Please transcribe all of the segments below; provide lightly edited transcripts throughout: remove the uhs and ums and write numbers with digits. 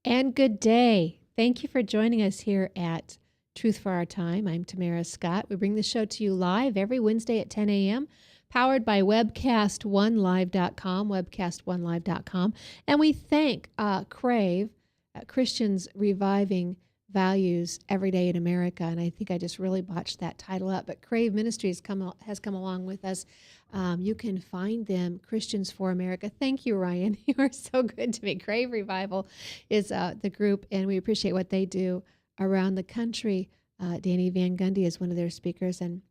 And good day. Thank you for joining us here at Truth for Our Time. I'm Tamara Scott. We bring the show to you live every Wednesday at 10 a.m., powered by webcast1live.com, webcast1live.com. And we thank Crave, Christians Reviving Values Every Day in America. And I think I just really botched that title up, but Crave Ministries has come along with us. You can find them, Christians for America. Thank you, Ryan. You are so good to me. Crave Revival is the group, and we appreciate what they do around the country. Danny Van Gundy is one of their speakers, and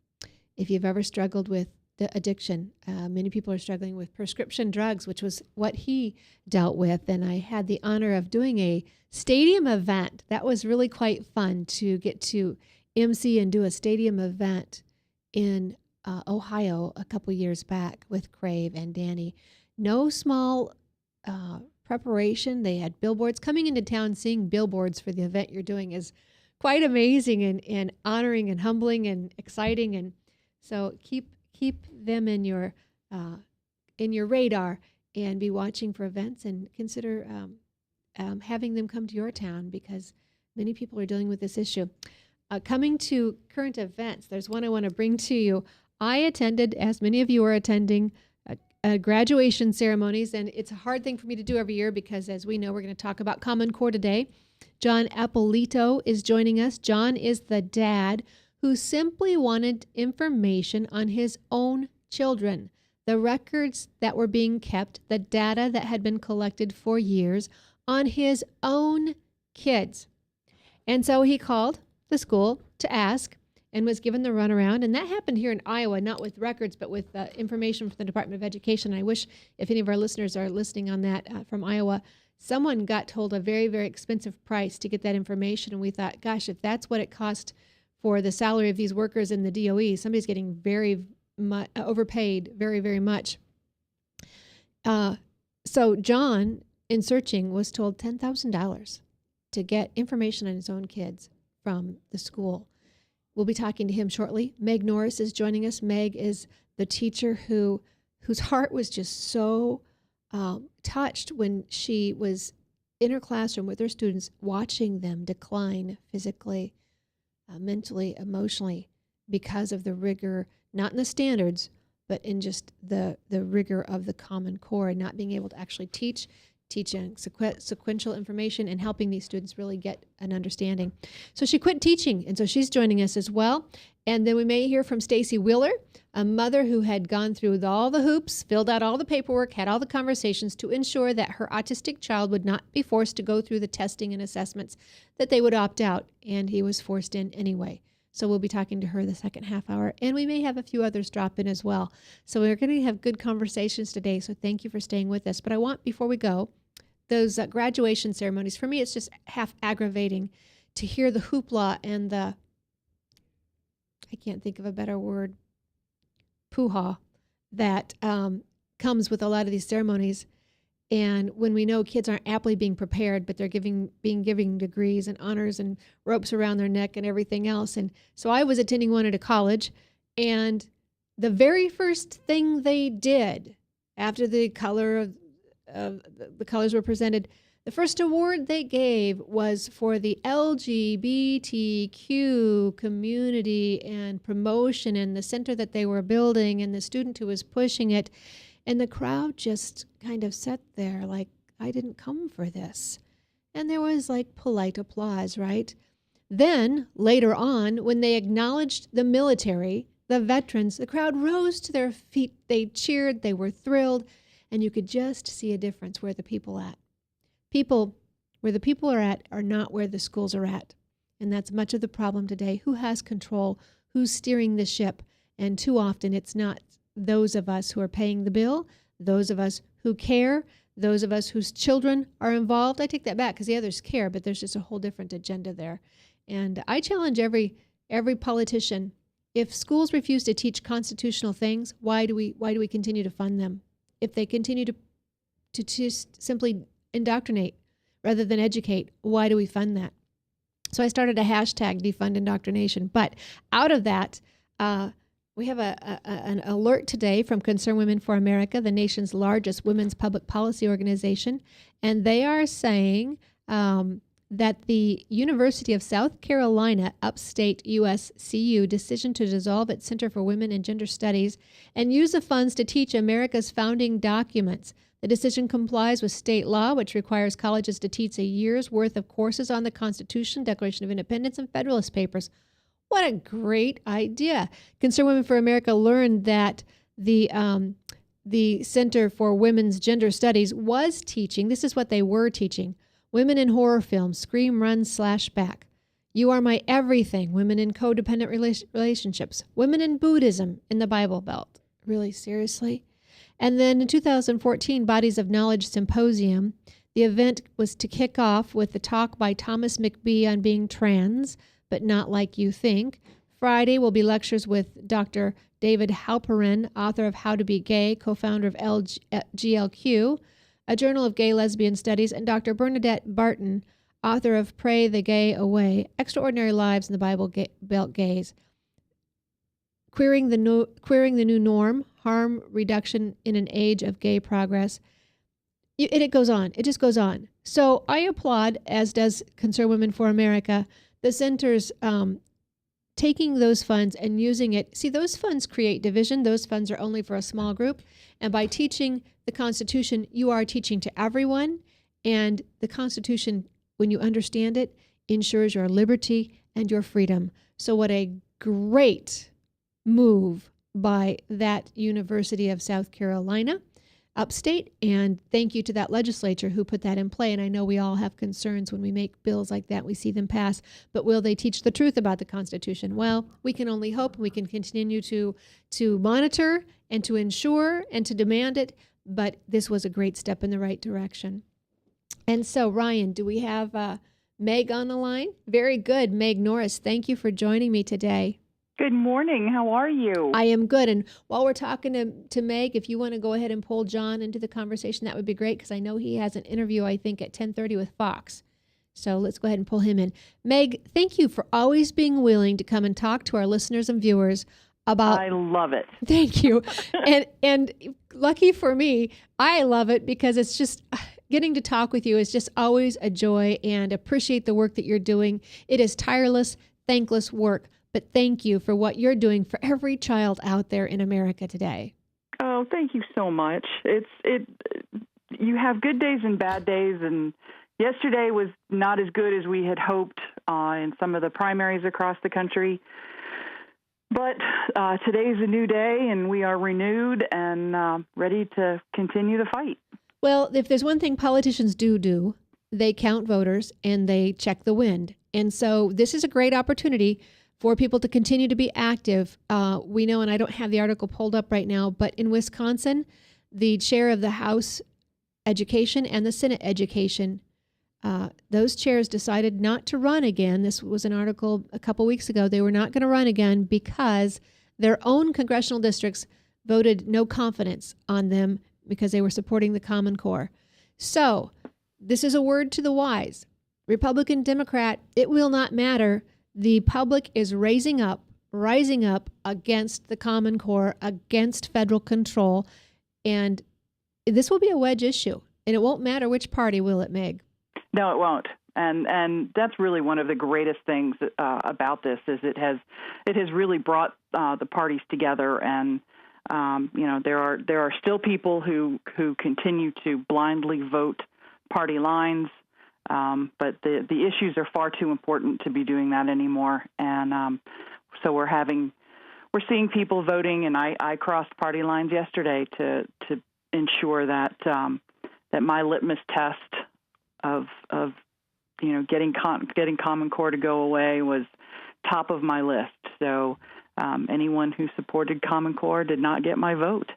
if you've ever struggled with the addiction, many people are struggling with prescription drugs, which was what he dealt with, and I had the honor of doing a stadium event. That was really quite fun to get to MC and do a stadium event in Ohio a couple years back with Crave and Danny. No small preparation. They had billboards. Coming into town, seeing billboards for the event you're doing is quite amazing and honoring and humbling and exciting. And so keep them in your radar and be watching for events, and consider having them come to your town, because many people are dealing with this issue. Coming to current events, there's one I want to bring to you. I attended, as many of you are attending, graduation ceremonies, and it's a hard thing for me to do every year because, as we know, we're going to talk about Common Core today. John Eppolito is joining us. John is the dad who simply wanted information on his own children, the records that were being kept, the data that had been collected for years on his own kids. And so he called the school to ask, and was given the runaround. And that happened here in Iowa, not with records, but with information from the Department of Education. I wish, if any of our listeners are listening on that from Iowa, someone got told a very, very expensive price to get that information. And we thought, gosh, if that's what it cost for the salary of these workers in the DOE, somebody's getting very overpaid, very, very much. So John, in searching, was told $10,000 to get information on his own kids from the school. We'll be talking to him shortly. Meg Norris is joining us. Meg is the teacher whose heart was just so touched when she was in her classroom with her students, watching them decline physically, mentally, emotionally, because of the rigor, not in the standards, but in just the rigor of the Common Core, and not being able to actually teaching sequential information and helping these students really get an understanding. So she quit teaching, and so she's joining us as well. And then we may hear from Stacy Wheeler, a mother who had gone through all the hoops, filled out all the paperwork, had all the conversations to ensure that her autistic child would not be forced to go through the testing and assessments, that they would opt out, and he was forced in anyway. So we'll be talking to her the second half hour, and we may have a few others drop in as well. So we're going to have good conversations today, so thank you for staying with us. But I want, before we go, those graduation ceremonies, for me, it's just half aggravating to hear the hoopla and the, I can't think of a better word, poo-ha, that comes with a lot of these ceremonies. And when we know kids aren't aptly being prepared, but they're being given degrees and honors and ropes around their neck and everything else. And so I was attending one at a college, and the very first thing they did after the colors were presented, the first award they gave was for the LGBTQ community and promotion and the center that they were building and the student who was pushing it. And the crowd just kind of sat there like, I didn't come for this. And there was like polite applause, right? Then later on, when they acknowledged the military, the veterans, the crowd rose to their feet. They cheered, they were thrilled. And you could just see a difference where the people at. Where the people are at are not where the schools are at. And that's much of the problem today. Who has control? Who's steering the ship? And too often it's not those of us who are paying the bill, those of us who care, those of us whose children are involved. I take that back because the others care, but there's just a whole different agenda there. And I challenge every politician, if schools refuse to teach constitutional things, why do we continue to fund them? If they continue to just simply indoctrinate rather than educate, why do we fund that? So I started a hashtag, defund indoctrination. But out of that, we have an alert today from Concerned Women for America, the nation's largest women's public policy organization. And they are saying that the University of South Carolina Upstate USCU decision to dissolve its Center for Women and Gender Studies and use the funds to teach America's founding documents. The decision complies with state law, which requires colleges to teach a year's worth of courses on the Constitution, Declaration of Independence, and Federalist Papers. What a great idea. Concerned Women for America learned that the Center for Women's Gender Studies was teaching, this is what they were teaching, women in horror films, scream, run, slash back. You Are My Everything, women in codependent relationships, women in Buddhism in the Bible Belt. Really, seriously? And then in 2014, Bodies of Knowledge Symposium, the event was to kick off with the talk by Thomas McBee on being trans, but not like you think. Friday will be lectures with Dr. David Halperin, author of How to Be Gay, co-founder of GLQ, a journal of gay lesbian studies, and Dr. Bernadette Barton, author of Pray the Gay Away, Extraordinary Lives in the Bible Belt Gays. Queering the New Norm, Harm Reduction in an Age of Gay Progress. It goes on. It just goes on. So I applaud, as does Concerned Women for America, the center's taking those funds and using it. See, those funds create division. Those funds are only for a small group. And by teaching the Constitution, you are teaching to everyone. And the Constitution, when you understand it, ensures your liberty and your freedom. So what a great move by that University of South Carolina upstate, and thank you to that legislature who put that in play. And I know we all have concerns when we make bills like that, we see them pass, but will they teach the truth about the Constitution? Well, we can only hope. We can continue to monitor and to ensure and to demand it, but this was a great step in the right direction. And so, Ryan, do we have Meg on the line? Very good. Meg Norris, thank you for joining me today. Good morning. How are you? I am good. And while we're talking to Meg, if you want to go ahead and pull John into the conversation, that would be great, because I know he has an interview, I think, at 10:30 with Fox. So let's go ahead and pull him in. Meg, thank you for always being willing to come and talk to our listeners and viewers about... I love it. Thank you. and lucky for me, I love it, because it's just... Getting to talk with you is just always a joy, and appreciate the work that you're doing. It is tireless, thankless work. But thank you for what you're doing for every child out there in America today. Oh, thank you so much. You have good days and bad days, and yesterday was not as good as we had hoped in some of the primaries across the country. But today's a new day, and we are renewed and ready to continue the fight. Well, if there's one thing politicians do, they count voters and they check the wind. And so this is a great opportunity for people to continue to be active. We know, and I don't have the article pulled up right now, but in Wisconsin, the chair of the House Education and the Senate Education, those chairs decided not to run again. This was an article a couple weeks ago. They were not going to run again because their own congressional districts voted no confidence on them because they were supporting the Common Core. So this is a word to the wise. Republican, Democrat, it will not matter. The public is rising up against the Common Core, against federal control, and this will be a wedge issue. And it won't matter which party, will it, Meg? No, it won't. And that's really one of the greatest things about this is it has really brought the parties together. And there are still people who continue to blindly vote party lines. But the issues are far too important to be doing that anymore. And so we're seeing people voting, and I crossed party lines yesterday to ensure that that my litmus test of getting Common Core to go away was top of my list. So anyone who supported Common Core did not get my vote.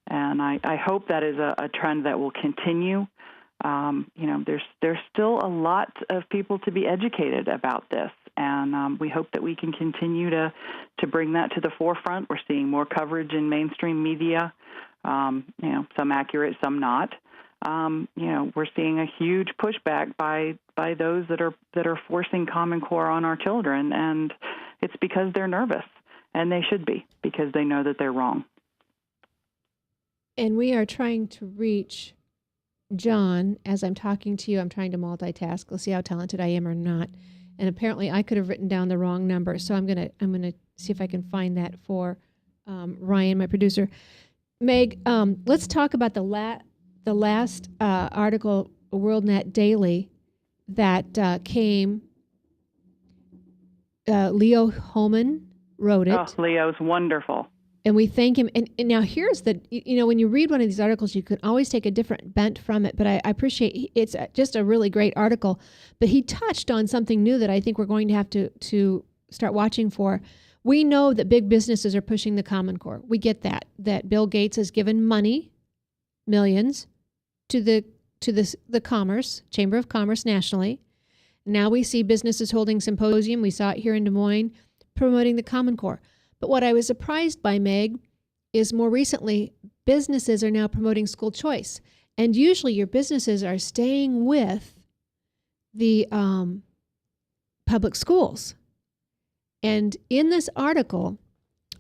And I hope that is a trend that will continue. There's still a lot of people to be educated about this, and we hope that we can continue to bring that to the forefront. We're seeing more coverage in mainstream media, some accurate, some not. We're seeing a huge pushback by those that are forcing Common Core on our children, and it's because they're nervous, and they should be, because they know that they're wrong. And we are trying to reach John, as I'm talking to you, I'm trying to multitask. Let's see how talented I am or not. And apparently, I could have written down the wrong number. So I'm gonna see if I can find that for Ryan, my producer. Meg, let's talk about the last article, WorldNet Daily, that came. Leo Holman wrote it. Oh, Leo's wonderful. And we thank him. And now here's when you read one of these articles, you can always take a different bent from it. But I appreciate it's just a really great article. But he touched on something new that I think we're going to have to start watching for. We know that big businesses are pushing the Common Core. We get that Bill Gates has given money, millions, to the Commerce, Chamber of Commerce nationally. Now we see businesses holding symposium. We saw it here in Des Moines, promoting the Common Core. But what I was surprised by, Meg, is more recently, businesses are now promoting school choice. And usually your businesses are staying with the public schools. And in this article,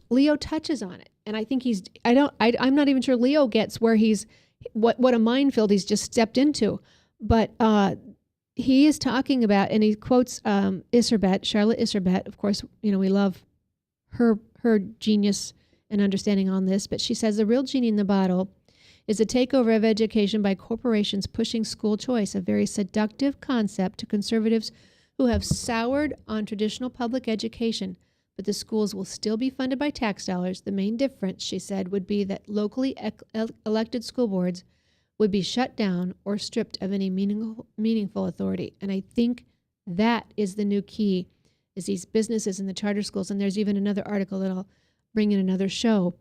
Leo touches on it. And I think I'm not even sure Leo gets where what a minefield he's just stepped into. But he is talking about, and he quotes Charlotte Iserbet. Of course, we love her genius and understanding on this, but she says the real genie in the bottle is a takeover of education by corporations pushing school choice, a very seductive concept to conservatives who have soured on traditional public education. But the schools will still be funded by tax dollars. The main difference, she said, would be that locally elected school boards would be shut down or stripped of any meaningful authority. And I think that is the new key, is these businesses and the charter schools. And there's even another article that I'll bring in another show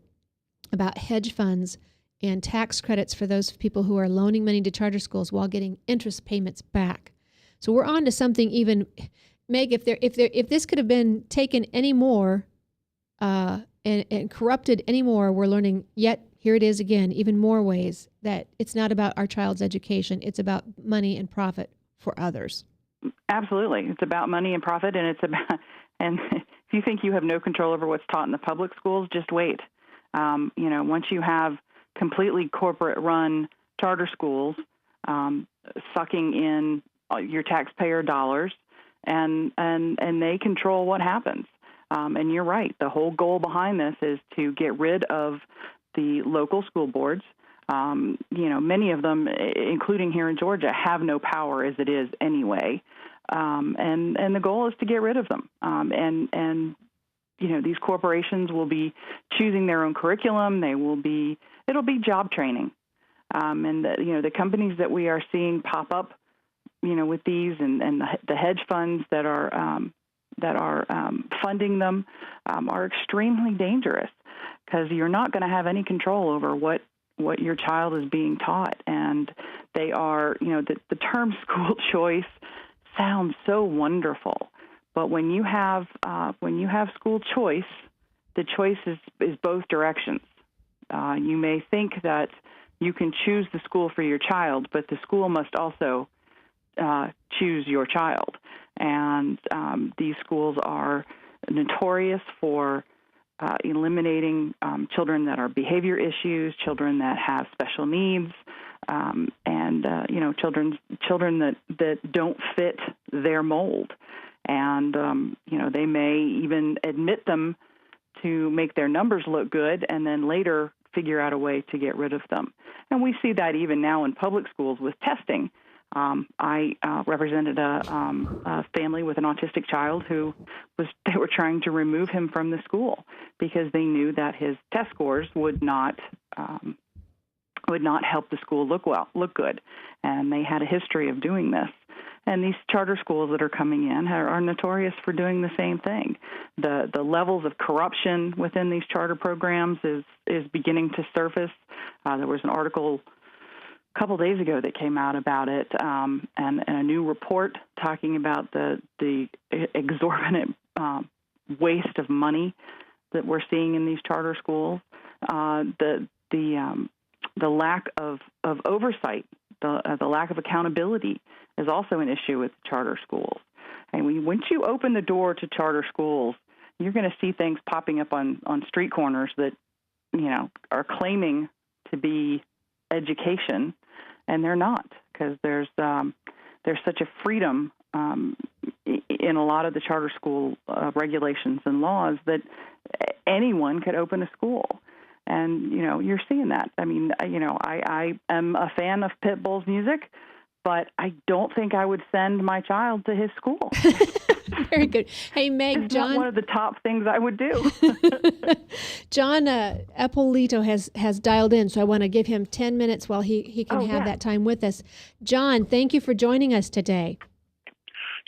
about hedge funds and tax credits for those people who are loaning money to charter schools while getting interest payments back. So we're on to something even, Meg, if this could have been taken any more and corrupted any more, we're learning yet, here it is again, even more ways that it's not about our child's education. It's about money and profit for others. Absolutely. It's about money and profit, and and if you think you have no control over what's taught in the public schools, just wait. Once you have completely corporate-run charter schools sucking in your taxpayer dollars, and they control what happens. And you're right. The whole goal behind this is to get rid of the local school boards. Many of them, including here in Georgia, have no power as it is anyway. And the goal is to get rid of them. These corporations will be choosing their own curriculum. It'll be job training. The companies that we are seeing pop up, with these and the hedge funds that are funding them are extremely dangerous, because you're not going to have any control over what your child is being taught. And they are, the term school choice sounds so wonderful, but when you have school choice, the choice is both directions. You may think that you can choose the school for your child, but the school must also choose your child. And these schools are notorious for eliminating children that are behavior issues, children that have special needs, children that don't fit their mold. And they may even admit them to make their numbers look good, and then later figure out a way to get rid of them. And we see that even now in public schools with testing. I represented a family with an autistic child they were trying to remove him from the school because they knew that his test scores would not help the school look good. And they had a history of doing this. And these charter schools that are coming in are notorious for doing the same thing. The levels of corruption within these charter programs is beginning to surface. There was an article a couple days ago that came out about it, and a new report talking about the exorbitant waste of money that we're seeing in these charter schools, the lack of oversight, the lack of accountability is also an issue with charter schools. And once you open the door to charter schools, you're going to see things popping up on street corners that are claiming to be education, and they're not, because there's such a freedom in a lot of the charter school regulations and laws that anyone could open a school. And, you're seeing that. I mean, I am a fan of Pitbull's music, but I don't think I would send my child to his school. Very good. Hey, Meg, it's John. Not one of the top things I would do. John Eppolito has dialed in, so I want to give him 10 minutes while he can have that time with us. John, thank you for joining us today.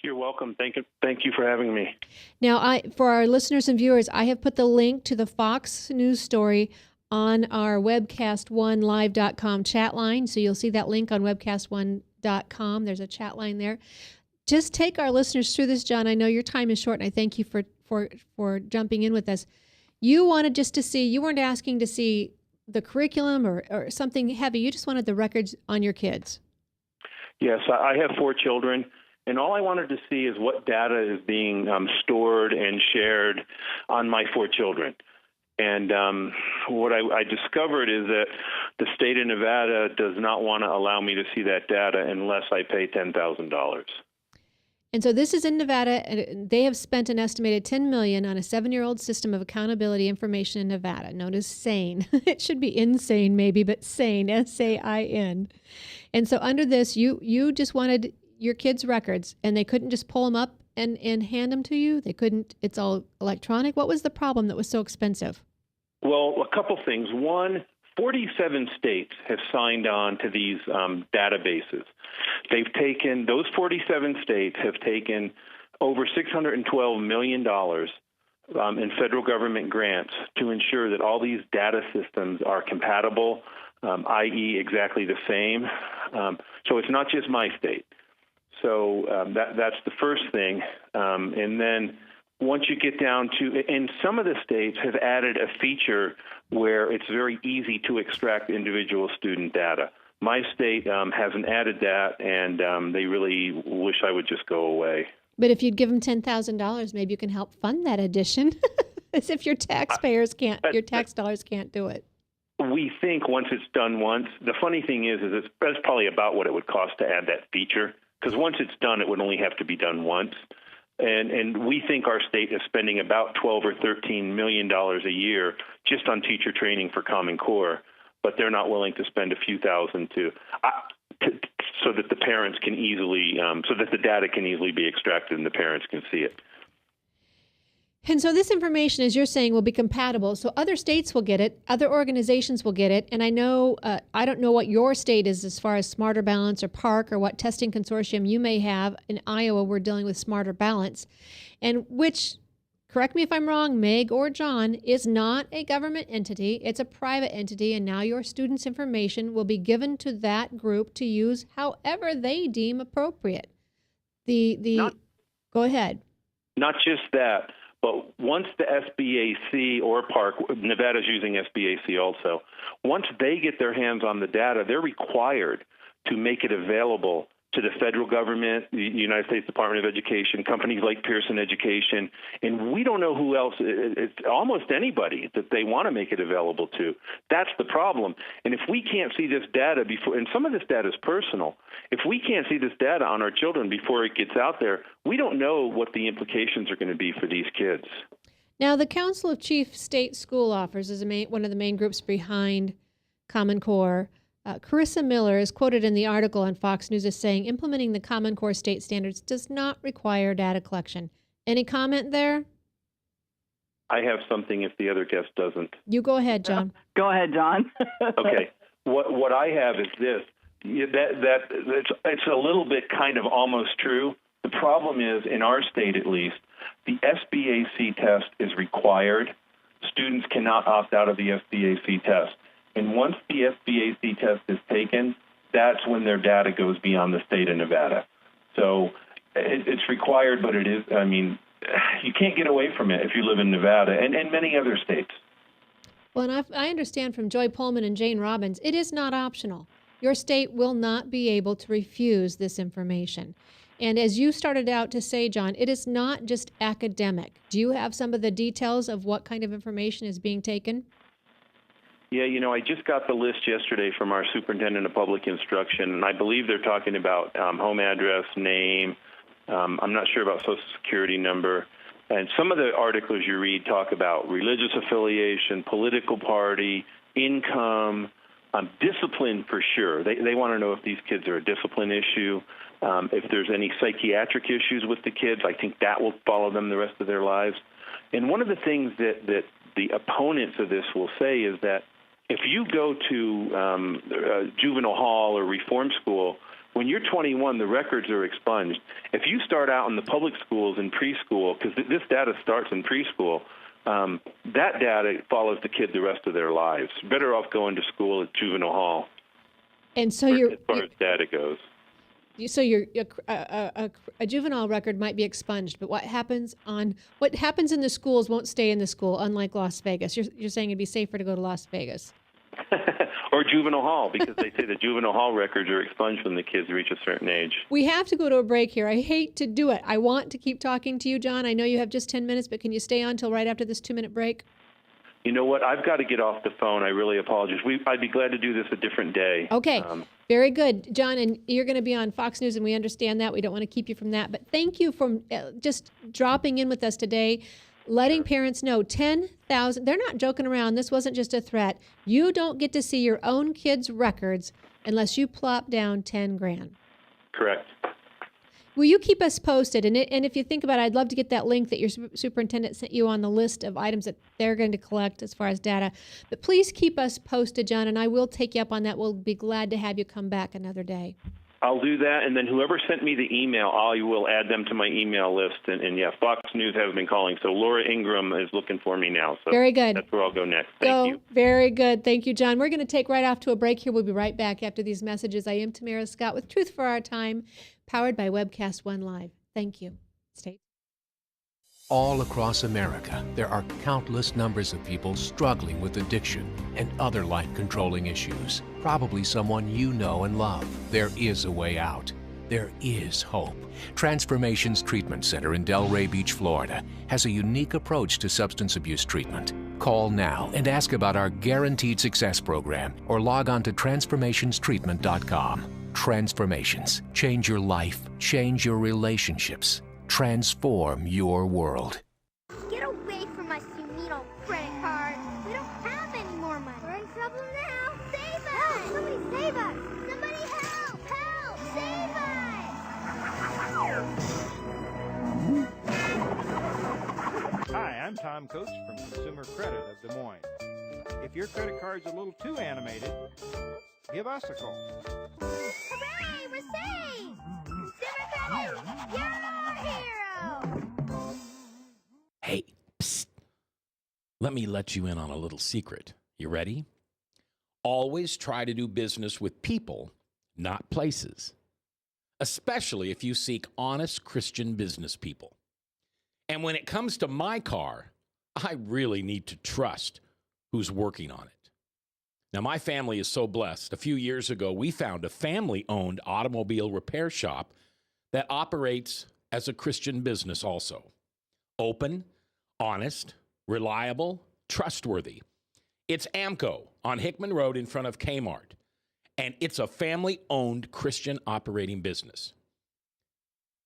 You're welcome. Thank you for having me. Now, for our listeners and viewers, I have put the link to the Fox News story on our webcast1live.com chat line. So you'll see that link on webcast1.com. There's a chat line there. Just take our listeners through this, John. I know your time is short, and I thank you for jumping in with us. You wanted just to see, you weren't asking to see the curriculum or something heavy. You just wanted the records on your kids. Yes, I have 4 children. And all I wanted to see is what data is being stored and shared on my 4 children. And what I discovered is that the state of Nevada does not want to allow me to see that data unless I pay $10,000. And so this is in Nevada, and they have spent an estimated $10 million on a 7-year-old system of accountability information in Nevada, known as SAIN. It should be insane maybe, but SAIN, S-A-I-N. And so under this, you just wanted your kids' records, and they couldn't just pull them up and hand them to you? They couldn't, it's all electronic? What was the problem that was so expensive? Well, a couple things. One, 47 states have signed on to these databases. Those 47 states have taken over $612 million in federal government grants to ensure that all these data systems are compatible, i.e. exactly the same. So it's not just my state. So that's the first thing. And then once you get down to, and some of the states have added a feature where it's very easy to extract individual student data. My state hasn't added that, and they really wish I would just go away. But if you'd give them $10,000, maybe you can help fund that addition, as if your taxpayers can't, your tax dollars can't do it. We think once it's done once. The funny thing is that's probably about what it would cost to add that feature, because once it's done, it would only have to be done once. And we think our state is spending about $12 or $13 million a year just on teacher training for Common Core, but they're not willing to spend a few thousand so that the parents can easily, so that the data can easily be extracted and the parents can see it. And so this information, as you're saying, will be compatible. So other states will get it, other organizations will get it. And I know, I don't know what your state is as far as Smarter Balance or PARC or what testing consortium you may have. In Iowa, we're dealing with Smarter Balance, and which, correct me if I'm wrong, Meg or John, is not a government entity. It's a private entity. And now your students' information will be given to that group to use however they deem appropriate. Go ahead. Not just that. But once the SBAC or PARC, Nevada's using SBAC also, once they get their hands on the data, they're required to make it available to the federal government, the United States Department of Education, companies like Pearson Education, and we don't know who else. It's almost anybody that they want to make it available to. That's the problem. And if we can't see this data before, and some of this data is personal, if we can't see this data on our children before it gets out there, we don't know what the implications are going to be for these kids. Now, the Council of Chief State School Offers is one of the main groups behind Common Core. Carissa Miller is quoted in the article on Fox News as saying, implementing the Common Core state standards does not require data collection. Any comment there? I have something if the other guest doesn't. You go ahead, John. Go ahead, John. Okay. What I have is this. It's a little bit kind of almost true. The problem is, in our state at least, the SBAC test is required. Students cannot opt out of the SBAC test. And once the SBAC test is taken, that's when their data goes beyond the state of Nevada. So it's required, but it is, I mean, you can't get away from it if you live in Nevada and many other states. Well, and I understand from Joy Pullman and Jane Robbins, it is not optional. Your state will not be able to refuse this information. And as you started out to say, John, it is not just academic. Do you have some of the details of what kind of information is being taken? Yeah, I just got the list yesterday from our superintendent of public instruction, and I believe they're talking about home address, name. I'm not sure about Social Security number. And some of the articles you read talk about religious affiliation, political party, income, discipline for sure. They want to know if these kids are a discipline issue, if there's any psychiatric issues with the kids. I think that will follow them the rest of their lives. And one of the things that the opponents of this will say is that if you go to juvenile hall or reform school, when you're 21, the records are expunged. If you start out in the public schools in preschool, because this data starts in preschool, that data follows the kid the rest of their lives. Better off going to school at juvenile hall. And so as far as data goes. So a juvenile record might be expunged, but what happens in the schools won't stay in the school, unlike Las Vegas. You're saying it'd be safer to go to Las Vegas. Or juvenile hall, because they say the juvenile hall records are expunged when the kids reach a certain age. We have to go to a break here. I hate to do it. I want to keep talking to you, John. I know you have just 10 minutes, but can you stay on till right after this 2-minute break? You know what? I've got to get off the phone. I really apologize. I'd be glad to do this a different day. Okay. Very good. John, and you're going to be on Fox News, and we understand that. We don't want to keep you from that. But thank you for just dropping in with us today, letting parents know 10,000. They're not joking around. This wasn't just a threat. You don't get to see your own kids' records unless you plop down 10 grand. Correct. Will you keep us posted? And if you think about it, I'd love to get that link that your superintendent sent you on the list of items that they're going to collect as far as data. But please keep us posted, John, and I will take you up on that. We'll be glad to have you come back another day. I'll do that, and then whoever sent me the email, I will add them to my email list. And yeah, Fox News has been calling, so Laura Ingram is looking for me now. So very good. That's where I'll go next. Thank you. Very good. Thank you, John. We're going to take right off to a break here. We'll be right back after these messages. I am Tamara Scott with Truth for Our Time, powered by Webcast One Live. Thank you. Stay. All across America, there are countless numbers of people struggling with addiction and other life-controlling issues. Probably someone you know and love. There is a way out. There is hope. Transformations Treatment Center in Delray Beach, Florida, has a unique approach to substance abuse treatment. Call now and ask about our Guaranteed Success program or log on to transformationstreatment.com. Transformations. Change your life. Change your relationships. Transform your world. Get away from us, you mean old credit card. We don't have any more money. We're in trouble now. Save us! Help! Somebody save us! Somebody help! Help! Save us! Hi, I'm Tom Coates from Consumer Credit of Des Moines. If your credit card's a little too animated, give us a call. Hooray! We're saved! Consumer Credit! You're our hero! Hey, psst. Let me let you in on a little secret. You ready? Always try to do business with people, not places. Especially if you seek honest Christian business people. And when it comes to my car, I really need to trust who's working on it. Now, my family is so blessed. A few years ago, we found a family-owned automobile repair shop that operates as a Christian business also. Open, honest, reliable, trustworthy. It's AMCO on Hickman Road in front of Kmart, and it's a family-owned Christian operating business.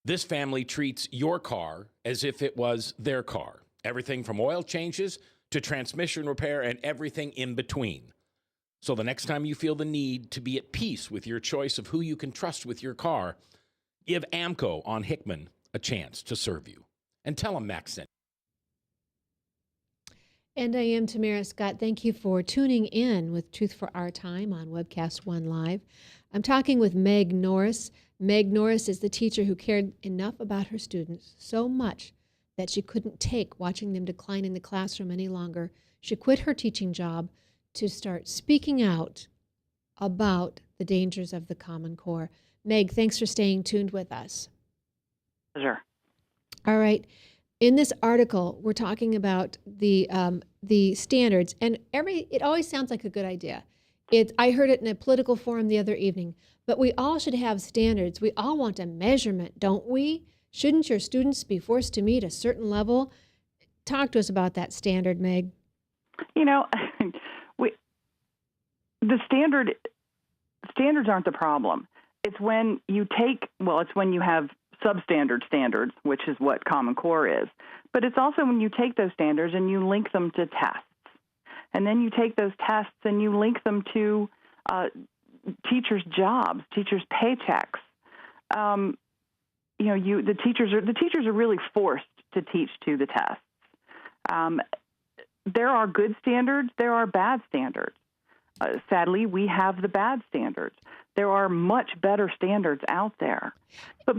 This family treats your car as if it was their car. Everything from oil changes to transmission repair and everything in between. So the next time you feel the need to be at peace with your choice of who you can trust with your car, give AMCO on Hickman a chance to serve you. And tell them Max sent. And I am Tamara Scott. Thank you for tuning in with Truth for Our Time on Webcast One Live. I'm talking with Meg Norris. Meg Norris is the teacher who cared enough about her students, so much that she couldn't take watching them decline in the classroom any longer. She quit her teaching job to start speaking out about the dangers of the Common Core. Meg, thanks for staying tuned with us. Sure. All right. In this article, we're talking about the standards, and it always sounds like a good idea. I heard it in a political forum the other evening, but we all should have standards. We all want a measurement, don't we? Shouldn't your students be forced to meet a certain level? Talk to us about that standard, Meg. You know, the standards aren't the problem. It's when you have substandard standards, which is what Common Core is. But it's also when you take those standards and you link them to tests. And then you take those tests and you link them to teachers' jobs, teachers' paychecks. The teachers are really forced to teach to the tests. There are good standards. There are bad standards. Sadly, we have the bad standards. There are much better standards out there. But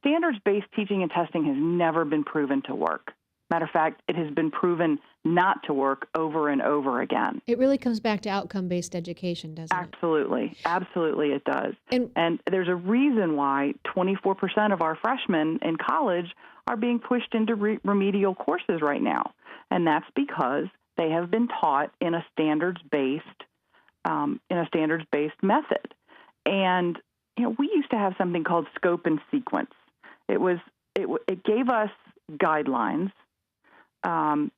standards-based teaching and testing has never been proven to work. Matter of fact, it has been proven not to work over and over again. It really comes back to outcome-based education, doesn't it? Absolutely it does. And there's a reason why 24% of our freshmen in college are being pushed into remedial courses right now. And that's because they have been taught in a standards-based method. And we used to have something called scope and sequence. It gave us guidelines.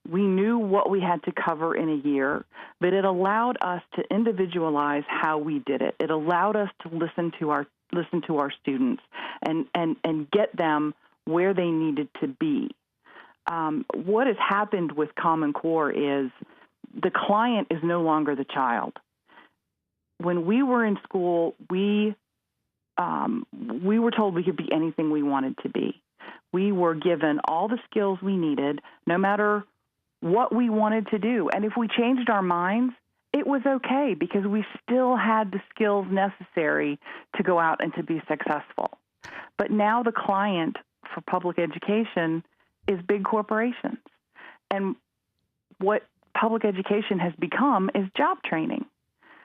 We knew what we had to cover in a year, but it allowed us to individualize how we did it. It allowed us to listen to our students and get them where they needed to be. What has happened with Common Core is the client is no longer the child. When we were in school, we were told we could be anything we wanted to be. We were given all the skills we needed, no matter what we wanted to do. And if we changed our minds, it was okay because we still had the skills necessary to go out and to be successful. But now the client for public education is big corporations. And what public education has become is job training.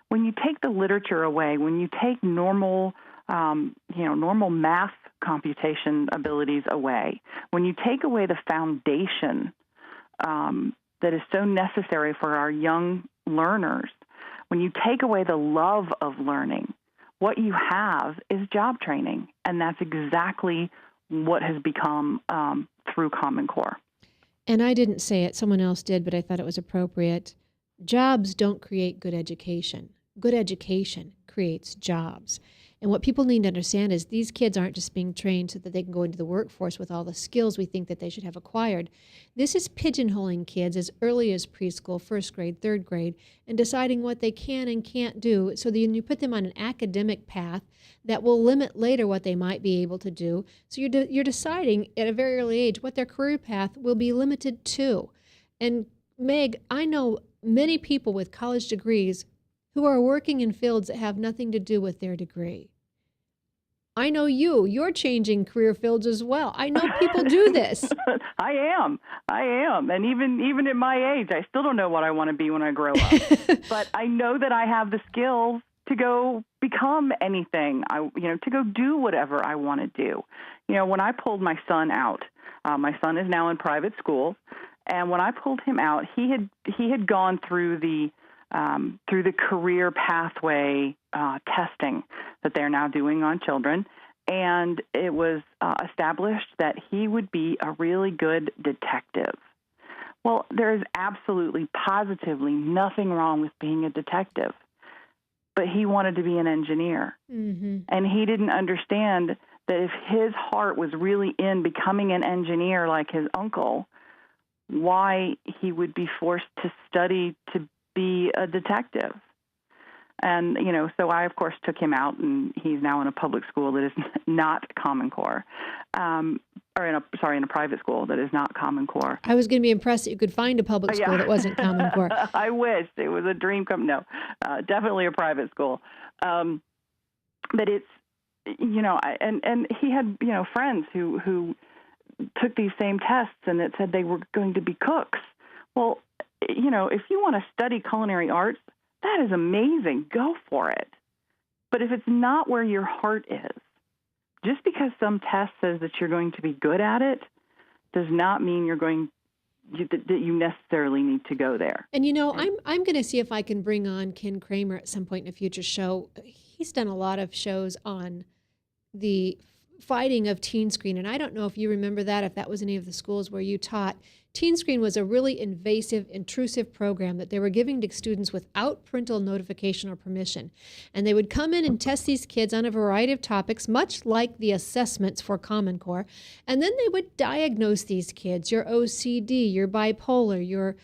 When you take the literature away, when you take normal math computation abilities away, when you take away the foundation that is so necessary for our young learners, when you take away the love of learning, what you have is job training. And that's exactly what has become through Common Core. And I didn't say it, someone else did, but I thought it was appropriate. Jobs don't create good education. Good education creates jobs. And what people need to understand is these kids aren't just being trained so that they can go into the workforce with all the skills we think that they should have acquired. This is pigeonholing kids as early as preschool, first grade, third grade, and deciding what they can and can't do so that you put them on an academic path that will limit later what they might be able to do. So you're deciding at a very early age what their career path will be limited to. And Meg, I know many people with college degrees who are working in fields that have nothing to do with their degree. I know you're changing career fields as well. I know people do this. I am. And even at my age, I still don't know what I want to be when I grow up. But I know that I have the skills to go become anything, to go do whatever I want to do. When I pulled my son out, my son is now in private school, and when I pulled him out, he had gone through the career pathway testing that they're now doing on children, and it was established that he would be a really good detective. Well, there is absolutely, positively nothing wrong with being a detective, but he wanted to be an engineer, and he didn't understand that if his heart was really in becoming an engineer like his uncle, why he would be forced to study to be a detective. And, so I, of course, took him out, and he's now in a public school that is not Common Core, in a private school that is not Common Core. I was going to be impressed that you could find a public school that wasn't Common Core. I wish. It was a dream come. No, definitely a private school. But it's, and he had, friends who took these same tests and it said they were going to be cooks. Well, if you want to study culinary arts, that is amazing. Go for it. But if it's not where your heart is, just because some test says that you're going to be good at it does not mean that you necessarily need to go there. And, I'm going to see if I can bring on Ken Kramer at some point in a future show. He's done a lot of shows on the fighting of Teen Screen. And I don't know if you remember that, if that was any of the schools where you taught. Teen Screen was a really invasive, intrusive program that they were giving to students without parental notification or permission. And they would come in and test these kids on a variety of topics, much like the assessments for Common Core. And then they would diagnose these kids, your OCD, your bipolar,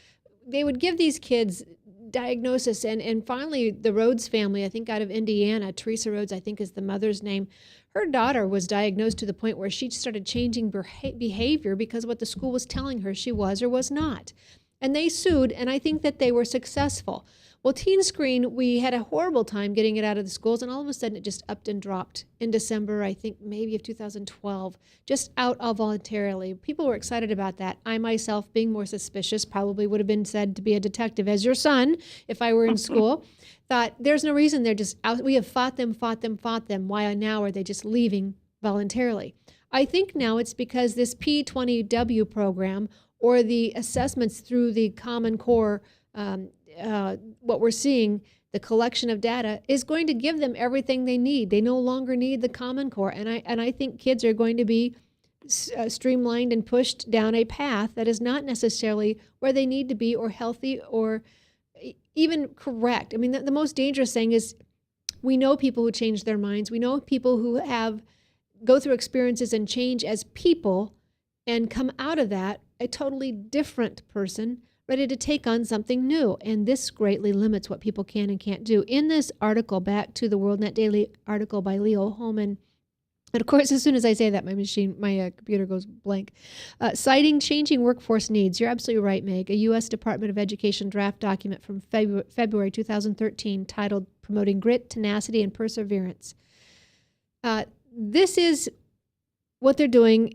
they would give these kids diagnosis. And finally, the Rhodes family, I think out of Indiana, Teresa Rhodes, I think is the mother's name, her daughter was diagnosed to the point where she started changing behavior because of what the school was telling her she was or was not. And they sued, and I think that they were successful. Well, Teen Screen, we had a horrible time getting it out of the schools, and all of a sudden it just upped and dropped in December, I think maybe of 2012, just out all voluntarily. People were excited about that. I myself, being more suspicious, probably would have been said to be a detective as your son if I were in school. Thought there's no reason they're just out. We have fought them. Why now are they just leaving voluntarily? I think now it's because this P20W program or the assessments through the Common Core, what we're seeing, the collection of data, is going to give them everything they need. They no longer need the Common Core. And I think kids are going to be streamlined and pushed down a path that is not necessarily where they need to be or healthy or even correct. I mean, the most dangerous thing is we know people who change their minds. We know people who go through experiences and change as people and come out of that a totally different person, ready to take on something new. And this greatly limits what people can and can't do. In this article, back to the WorldNet Daily article by Leo Holman, and of course, as soon as I say that, my computer goes blank. Citing changing workforce needs. You're absolutely right, Meg. A U.S. Department of Education draft document from February 2013 titled Promoting Grit, Tenacity, and Perseverance. This is what they're doing,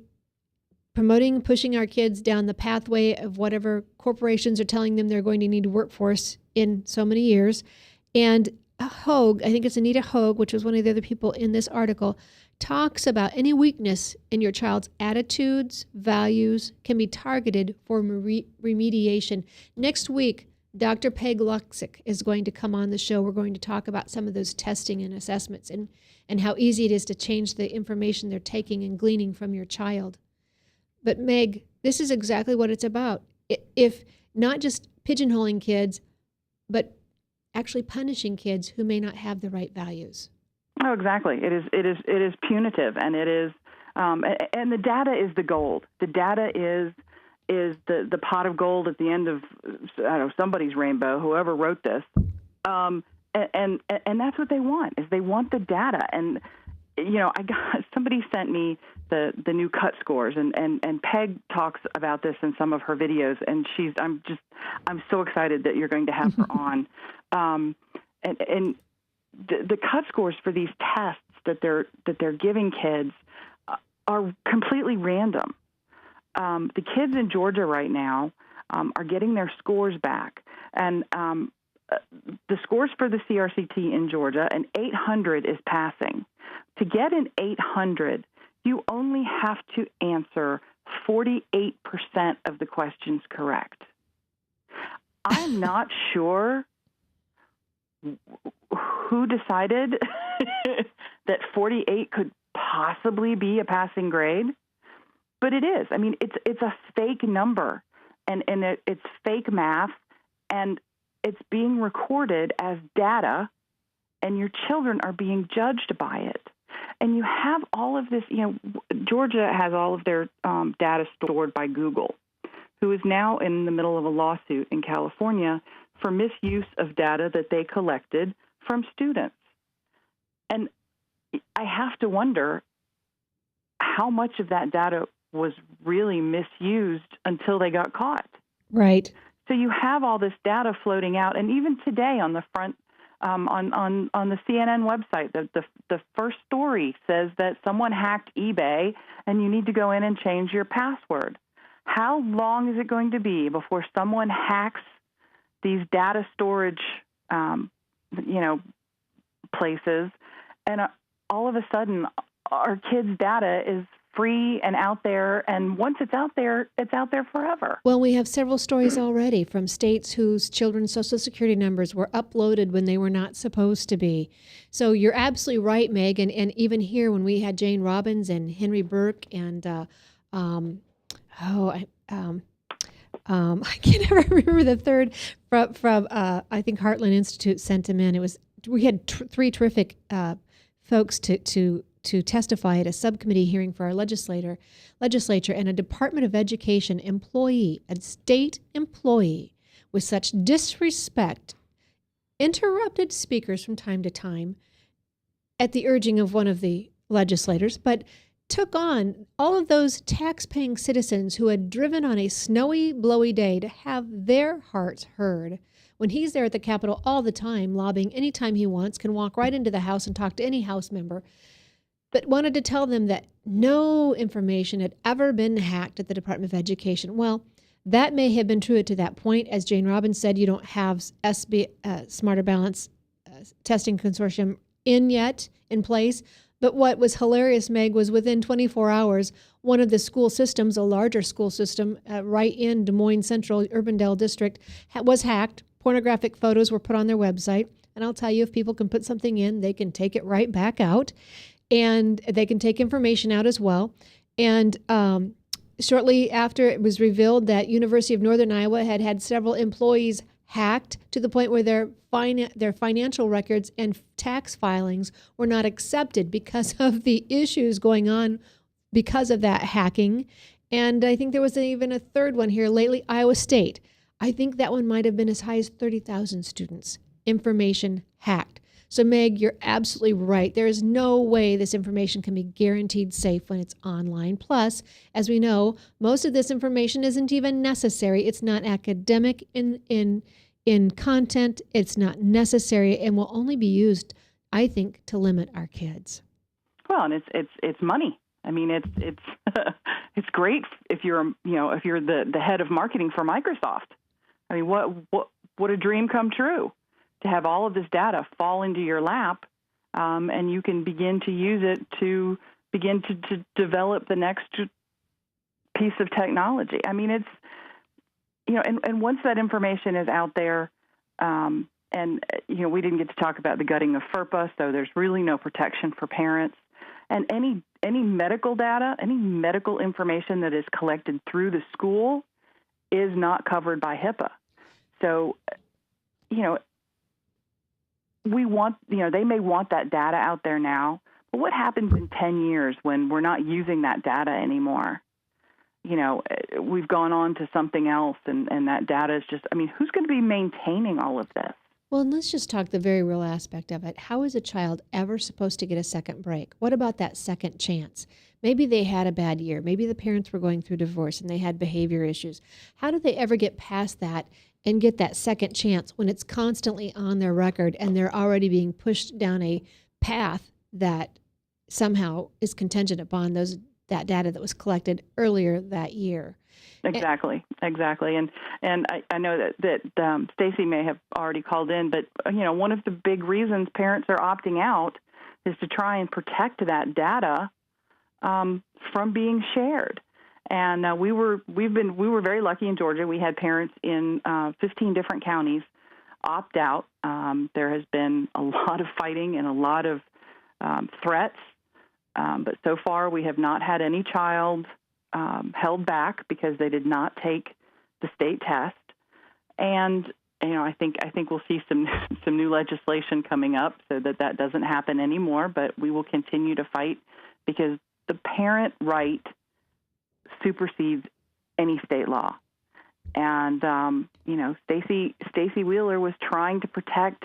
promoting, pushing our kids down the pathway of whatever corporations are telling them they're going to need a workforce in so many years. And Hogue, I think it's Anita Hogue, which was one of the other people in this article, talks about any weakness in your child's attitudes, values, can be targeted for remediation. Next week, Dr. Peg Luxick is going to come on the show. We're going to talk about some of those testing and assessments and how easy it is to change the information they're taking and gleaning from your child. But Meg, this is exactly what it's about. If not just pigeonholing kids, but actually punishing kids who may not have the right values. Oh, exactly. It is punitive, and it is, and the data is the gold. The data is the pot of gold at the end of somebody's rainbow. Whoever wrote this, and that's what they want. Is they want the data. And somebody sent me the new cut scores, and Peg talks about this in some of her videos, and I'm so excited that you're going to have her on, and the cut scores for these tests that they're giving kids are completely random. The kids in Georgia right now are getting their scores back, and the scores for the CRCT in Georgia, an 800 is passing. To get an 800, you only have to answer 48% of the questions correct. I'm not sure who decided that 48 could possibly be a passing grade, but it is. I mean, it's a fake number, and it's fake math, and it's being recorded as data, and your children are being judged by it. And you have all of this, Georgia has all of their data stored by Google, who is now in the middle of a lawsuit in California for misuse of data that they collected from students. And I have to wonder how much of that data was really misused until they got caught. Right. So you have all this data floating out, and even today on the front, on the CNN website, the first story says that someone hacked eBay, and you need to go in and change your password. How long is it going to be before someone hacks these data storage, places, and all of a sudden our kids' data is free and out there. And once it's out there forever. Well, we have several stories already from states whose children's Social Security numbers were uploaded when they were not supposed to be. So you're absolutely right, Meg. And even here, when we had Jane Robbins and Henry Burke and I can't ever remember the third from I think Heartland Institute sent him in. We had three terrific folks to testify at a subcommittee hearing for our legislature, and a Department of Education employee, a state employee, with such disrespect, interrupted speakers from time to time at the urging of one of the legislators, but took on all of those tax-paying citizens who had driven on a snowy, blowy day to have their hearts heard. When he's there at the Capitol all the time, lobbying anytime he wants, can walk right into the House and talk to any House member, but wanted to tell them that no information had ever been hacked at the Department of Education. Well, that may have been true to that point. As Jane Robbins said, you don't have Smarter Balance testing consortium in place. But what was hilarious, Meg, was within 24 hours, one of the school systems, a larger school system right in Des Moines Central, Urbandale District, was hacked. Pornographic photos were put on their website. And I'll tell you, if people can put something in, they can take it right back out. And they can take information out as well. And shortly after, it was revealed that University of Northern Iowa had several employees hacked to the point where their financial records and tax filings were not accepted because of the issues going on because of that hacking. And I think there was even a third one here lately, Iowa State. I think that one might have been as high as 30,000 students, information hacked. So Meg, you're absolutely right. There is no way this information can be guaranteed safe when it's online. Plus, as we know, most of this information isn't even necessary. It's not academic in content. It's not necessary and will only be used, I think, to limit our kids. Well, and it's money. I mean, it's it's great if you're the head of marketing for Microsoft. I mean, what a dream come true to have all of this data fall into your lap, and you can begin to use it to begin to develop the next piece of technology. I mean, it's, and once that information is out there, and, we didn't get to talk about the gutting of FERPA, so there's really no protection for parents. And any medical data, any medical information that is collected through the school is not covered by HIPAA. So, we want, they may want that data out there now, but what happens in 10 years when we're not using that data anymore? We've gone on to something else, and that data is just, who's going to be maintaining all of this? Well, and let's just talk the very real aspect of it. How is a child ever supposed to get a second break? What about that second chance? Maybe they had a bad year. Maybe the parents were going through divorce and they had behavior issues. How do they ever get past that and get that second chance when it's constantly on their record and they're already being pushed down a path that somehow is contingent upon that data that was collected earlier that year? Exactly. And I know that Stacy may have already called in, but one of the big reasons parents are opting out is to try and protect that data from being shared. And we were very lucky in Georgia. We had parents in 15 different counties opt out. There has been a lot of fighting and a lot of threats, but so far we have not had any child held back because they did not take the state test. And I think we'll see some new legislation coming up so that doesn't happen anymore. But we will continue to fight because the parent right supersedes any state law. And Stacy Wheeler was trying to protect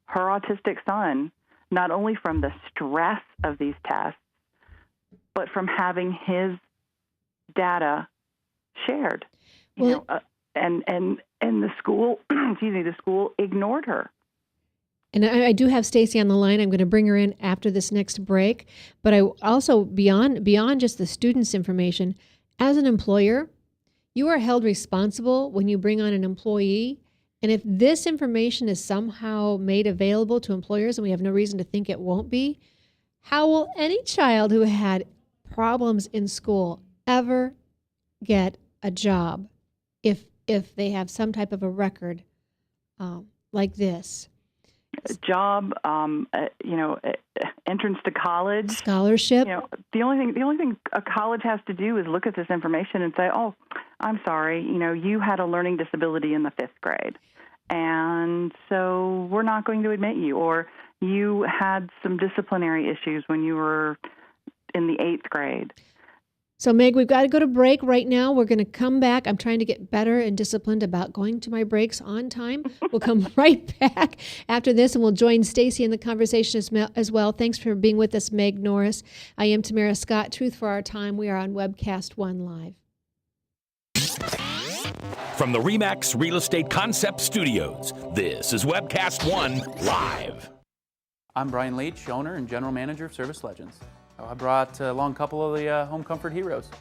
her autistic son not only from the stress of these tests, but from having his data shared. And the school, the school ignored her. And I do have Stacy on the line. I'm going to bring her in after this next break. But I also, beyond just the students' information, as an employer, you are held responsible when you bring on an employee. And if this information is somehow made available to employers, and we have no reason to think it won't be, how will any child who had problems in school ever get a job if they have some type of a record like this. Job, entrance to college, scholarship. The only thing a college has to do is look at this information and say, "Oh, I'm sorry, you had a learning disability in the 5th grade, and so we're not going to admit you," or "You had some disciplinary issues when you were in the 8th grade." So, Meg, we've got to go to break right now. We're going to come back. I'm trying to get better and disciplined about going to my breaks on time. We'll come right back after this, and we'll join Stacy in the conversation as well. Thanks for being with us, Meg Norris. I am Tamara Scott. Truth for Our Time. We are on Webcast One Live. From the RE/MAX Real Estate Concept Studios, this is Webcast One Live. I'm Brian Leach, owner and general manager of Service Legends. I brought along a couple of the home comfort heroes.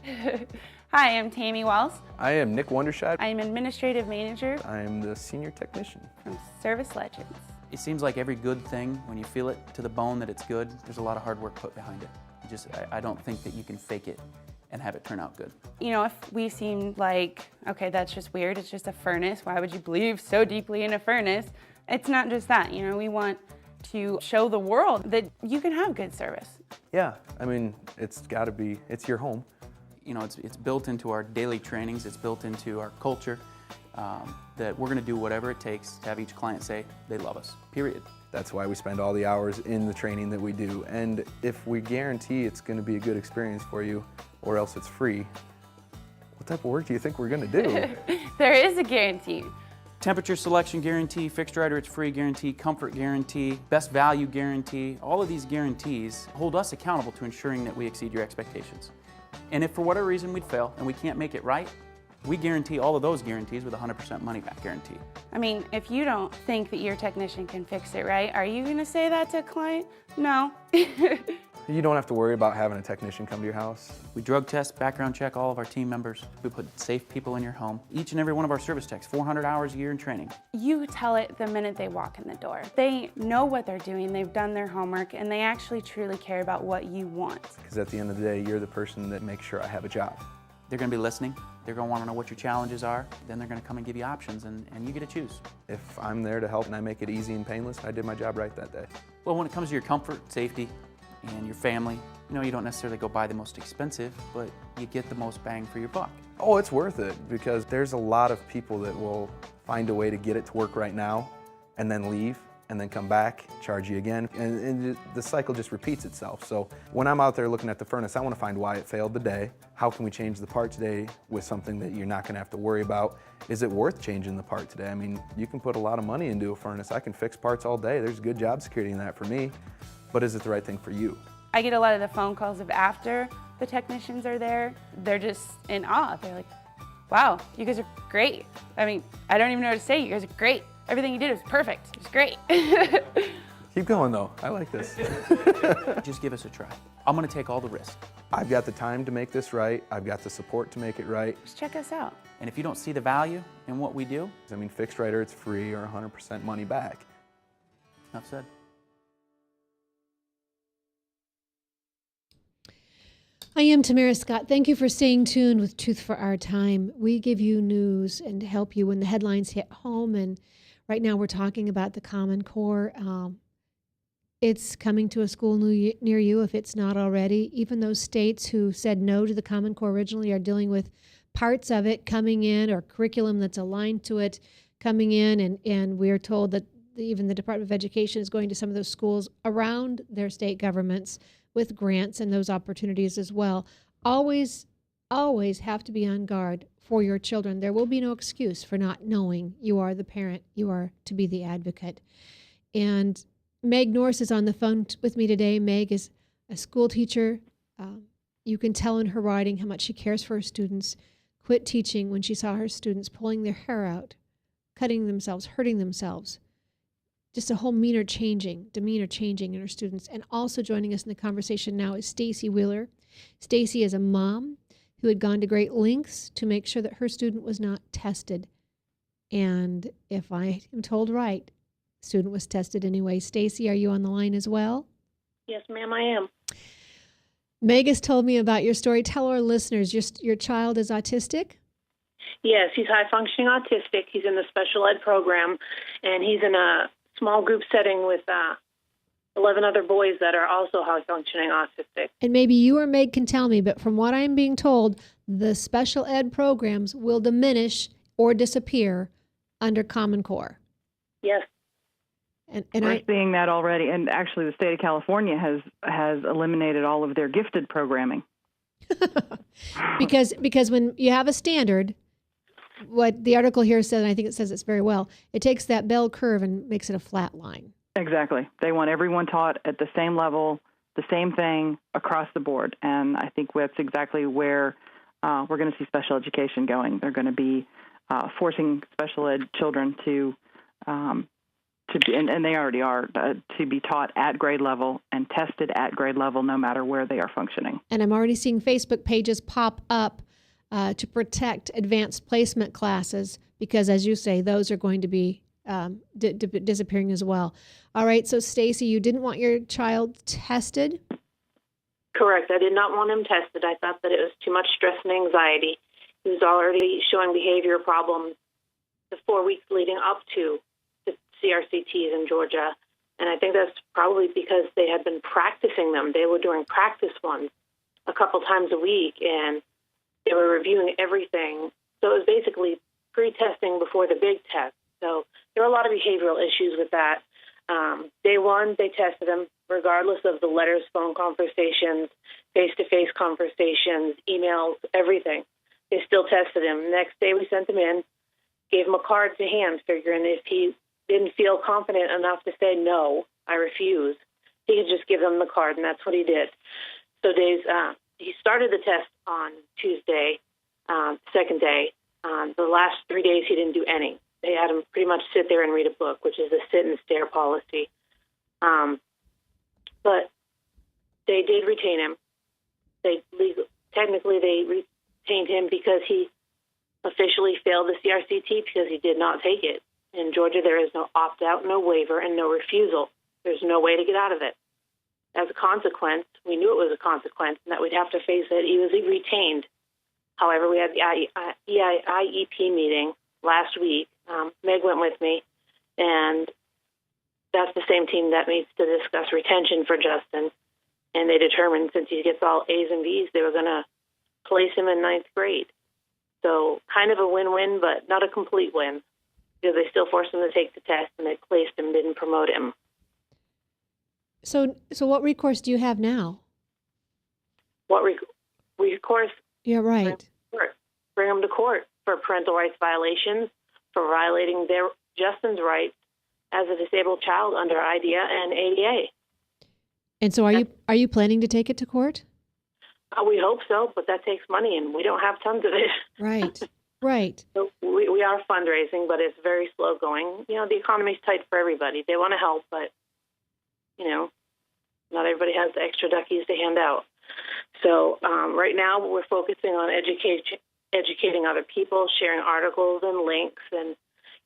Hi, I'm Tammy Wells. I am Nick Wondershide. I'm administrative manager. I am the senior technician from Service Legends. It seems like every good thing, when you feel it to the bone that it's good, there's a lot of hard work put behind it. I don't think that you can fake it and have it turn out good. If we seem like, okay, that's just weird, it's just a furnace, why would you believe so deeply in a furnace? It's not just that, we want to show the world that you can have good service. Yeah, it's got to be, it's your home. It's built into our daily trainings, it's built into our culture, that we're going to do whatever it takes to have each client say they love us, period. That's why we spend all the hours in the training that we do. And if we guarantee it's going to be a good experience for you, or else it's free, what type of work do you think we're going to do? There is a guarantee. Temperature selection guarantee, fixed right or it's free guarantee, comfort guarantee, best value guarantee. All of these guarantees hold us accountable to ensuring that we exceed your expectations. And if for whatever reason we'd fail and we can't make it right, we guarantee all of those guarantees with a 100% money back guarantee. If you don't think that your technician can fix it right, are you going to say that to a client? No. You don't have to worry about having a technician come to your house. We drug test, background check all of our team members. We put safe people in your home. Each and every one of our service techs, 400 hours a year in training. You tell it the minute they walk in the door. They know what they're doing, they've done their homework, and they actually truly care about what you want. Because at the end of the day, you're the person that makes sure I have a job. They're going to be listening. They're going to want to know what your challenges are. Then they're going to come and give you options, and you get to choose. If I'm there to help and I make it easy and painless, I did my job right that day. Well, when it comes to your comfort, safety, and your family, you don't necessarily go buy the most expensive, but you get the most bang for your buck. Oh, it's worth it, because there's a lot of people that will find a way to get it to work right now and then leave and then come back, charge you again, and the cycle just repeats itself. So when I'm out there looking at the furnace, I want to find why it failed today. How can we change the part today with something that you're not going to have to worry about? Is it worth changing the part today? You can put a lot of money into a furnace. I can fix parts all day. There's good job security in that for me, but is it the right thing for you? I get a lot of the phone calls of after the technicians are there. They're just in awe. They're like, wow, you guys are great. I don't even know what to say. You guys are great. Everything you did was perfect. It was great. Keep going though, I like this. Just give us a try. I'm gonna take all the risk. I've got the time to make this right. I've got the support to make it right. Just check us out. And if you don't see the value in what we do, fixed right or it's free or 100% money back. Enough said. I am Tamara Scott. Thank you for staying tuned with Truth for Our Time. We give you news and help you when the headlines hit home. And right now we're talking about the Common Core. It's coming to a school near you if it's not already. Even those states who said no to the Common Core originally are dealing with parts of it coming in, or curriculum that's aligned to it coming in. And we're told that even the Department of Education is going to some of those schools around their state governments with grants and those opportunities as well. Always have to be on guard for your children. There will be no excuse for not knowing. You are the parent. You are to be the advocate. And Meg Norris is on the phone with me today. Meg is a school teacher. You can tell in her writing how much she cares for her students. Quit teaching when she saw her students pulling their hair out, cutting themselves, hurting themselves. Just a whole demeanor changing in her students. And also joining us in the conversation now is Stacy Wheeler. Stacy is a mom who had gone to great lengths to make sure that her student was not tested. And if I am told right, the student was tested anyway. Stacy, are you on the line as well? Yes, ma'am, I am. Meg has told me about your story. Tell our listeners, your child is autistic? Yes, he's high-functioning autistic. He's in the special ed program, and he's in a small group setting with 11 other boys that are also high-functioning autistic. And maybe you or Meg can tell me, but from what I'm being told, the special ed programs will diminish or disappear under Common Core. Yes. And we're seeing that already. And actually, the state of California has eliminated all of their gifted programming. because when you have a standard, what the article here says, and I think it says it's very well, it takes that bell curve and makes it a flat line. Exactly. They want everyone taught at the same level, the same thing across the board. And I think that's exactly where we're going to see special education going. They're going to be forcing special ed children to be, and they already are, to be taught at grade level and tested at grade level no matter where they are functioning. And I'm already seeing Facebook pages pop up to protect advanced placement classes because, as you say, those are going to be disappearing as well. All right, so Stacy, you didn't want your child tested? Correct. I did not want him tested. I thought that it was too much stress and anxiety. He was already showing behavior problems the 4 weeks leading up to the CRCTs in Georgia. And I think that's probably because they had been practicing them. They were doing practice ones a couple times a week, and they were reviewing everything. So it was basically pre-testing before the big test. So there were a lot of behavioral issues with that. Day one, they tested him regardless of the letters, phone conversations, face-to-face conversations, emails, everything. They still tested him. Next day, we sent him in, gave him a card to hand, figuring if he didn't feel confident enough to say, no, I refuse, he could just give them the card, and that's what he did. So he started the test on Tuesday, second day. The last 3 days, he didn't do any. They had him pretty much sit there and read a book, which is a sit and stare policy. But they did retain him. Technically, they retained him because he officially failed the CRCT because he did not take it. In Georgia, there is no opt-out, no waiver, and no refusal. There's no way to get out of it. As a consequence, we knew it was a consequence and that we'd have to face it. He was retained. However, we had the IEP meeting last week. Meg went with me, and that's the same team that meets to discuss retention for Justin. And they determined since he gets all A's and B's, they were going to place him in 9th grade. So kind of a win-win, but not a complete win, because they still forced him to take the test, and they placed him, didn't promote him. So what recourse do you have now? What recourse? Yeah, right. Bring him to court for parental rights violations, for violating Justin's rights as a disabled child under IDEA and ADA. And so are you planning to take it to court? We hope so, but that takes money, and we don't have tons of it. Right. So we are fundraising, but it's very slow going. The economy's tight for everybody. They want to help, but, not everybody has the extra duckies to hand out. So right now we're focusing on educating other people, sharing articles and links and